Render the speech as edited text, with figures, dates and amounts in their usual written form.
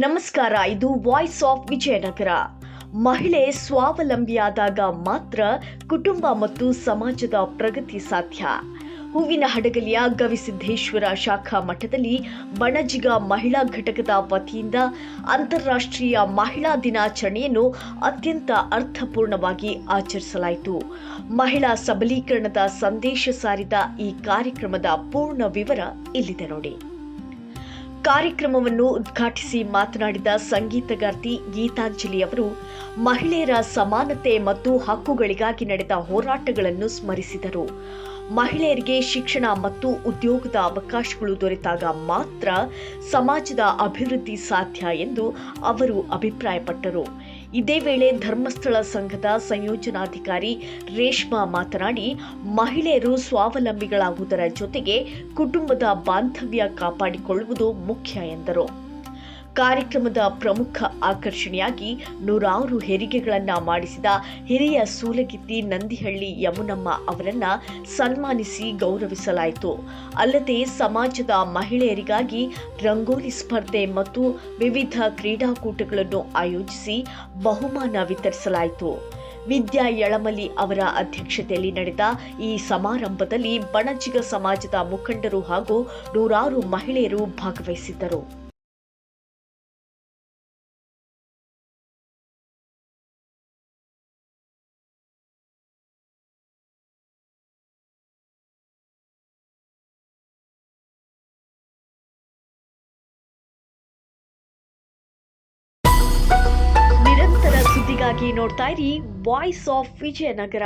ನಮಸ್ಕಾರ, ಇದು voice of Vijayanagara. ಮಹಿಳೆ ಸ್ವಾವಲಂಬಿಯಾದಾಗ ಮಾತ್ರ ಕುಟುಂಬ ಮತ್ತು ಸಮಾಜದ ಪ್ರಗತಿ ಸಾಧ್ಯ. ಹೂವಿನ ಹಡಗಲಿಯ ಗವಿಸಿದ್ದೇಶ್ವರ ಶಾಖಾ ಮಠದಲ್ಲಿ ಬಣಜಿಗ ಮಹಿಳಾ ಘಟಕದ ವತಿಯಿಂದ ಅಂತಾರಾಷ್ಟ್ರೀಯ ಮಹಿಳಾ ದಿನಾಚರಣೆಯನ್ನು ಅತ್ಯಂತ ಅರ್ಥಪೂರ್ಣವಾಗಿ ಆಚರಿಸಲಾಯಿತು. ಮಹಿಳಾ ಸಬಲೀಕರಣದ ಸಂದೇಶ ಸಾರಿದ ಈ ಕಾರ್ಯಕ್ರಮದ ಪೂರ್ಣ ವಿವರ ಇಲ್ಲಿದೆ ನೋಡಿ. ಕಾರ್ಯಕ್ರಮವನ್ನು ಉದ್ಘಾಟಿಸಿ ಮಾತನಾಡಿದ ಸಂಗೀತಗಾರ್ತಿ ಗೀತಾಂಜಲಿ ಅವರು ಮಹಿಳೆಯರ ಸಮಾನತೆ ಮತ್ತು ಹಕ್ಕುಗಳಿಗಾಗಿ ನಡೆದ ಹೋರಾಟಗಳನ್ನು ಸ್ಮರಿಸಿದರು. ಮಹಿಳೆಯರಿಗೆ ಶಿಕ್ಷಣ ಮತ್ತು ಉದ್ಯೋಗದ ಅವಕಾಶಗಳು ದೊರೆತಾಗ ಮಾತ್ರ ಸಮಾಜದ ಅಭಿವೃದ್ಧಿ ಸಾಧ್ಯ ಎಂದು ಅವರು ಅಭಿಪ್ರಾಯಪಟ್ಟರು. ಇದೇ ವೇಳೆ ಧರ್ಮಸ್ಥಳ ಸಂಘದ ಸಂಯೋಜನಾಧಿಕಾರಿ ರೇಷ್ಮಾ ಮಾತನಾಡಿ, ಮಹಿಳೆಯರು ಸ್ವಾವಲಂಬಿಗಳಾಗುವುದರ ಜೊತೆಗೆ ಕುಟುಂಬದ ಬಾಂಧವ್ಯ ಕಾಪಾಡಿಕೊಳ್ಳುವುದು ಮುಖ್ಯ ಎಂದರು. ಕಾರ್ಯಕ್ರಮದ ಪ್ರಮುಖ ಆಕರ್ಷಣೆಯಾಗಿ 100 ಹೆರಿಗೆಗಳನ್ನು ಮಾಡಿಸಿದ ಹಿರಿಯ ಸೂಲಗಿತ್ತಿ ನಂದಿಹಳ್ಳಿ ಯಮುನಮ್ಮ ಅವರನ್ನ ಸನ್ಮಾನಿಸಿ ಗೌರವಿಸಲಾಯಿತು. ಅಲ್ಲದೆ ಸಮಾಜದ ಮಹಿಳೆಯರಿಗಾಗಿ ರಂಗೋಲಿ ಸ್ಪರ್ಧೆ ಮತ್ತು ವಿವಿಧ ಕ್ರೀಡಾಕೂಟಗಳನ್ನು ಆಯೋಜಿಸಿ ಬಹುಮಾನ ವಿತರಿಸಲಾಯಿತು. ವಿದ್ಯಾ ಯಳಮಲಿ ಅವರ ಅಧ್ಯಕ್ಷತೆಯಲ್ಲಿ ನಡೆದ ಈ ಸಮಾರಂಭದಲ್ಲಿ ಬಣಜಿಗ ಸಮಾಜದ ಮುಖಂಡರು ಹಾಗೂ 100 ಮಹಿಳೆಯರು ಭಾಗವಹಿಸಿದ್ದರು. ನಿರಂತರ ಸುದ್ದಿಗಾಗಿ ನೋಡ್ತಾ ಇರಿ ವಾಯ್ಸ್ ಆಫ್ ವಿಜಯನಗರ.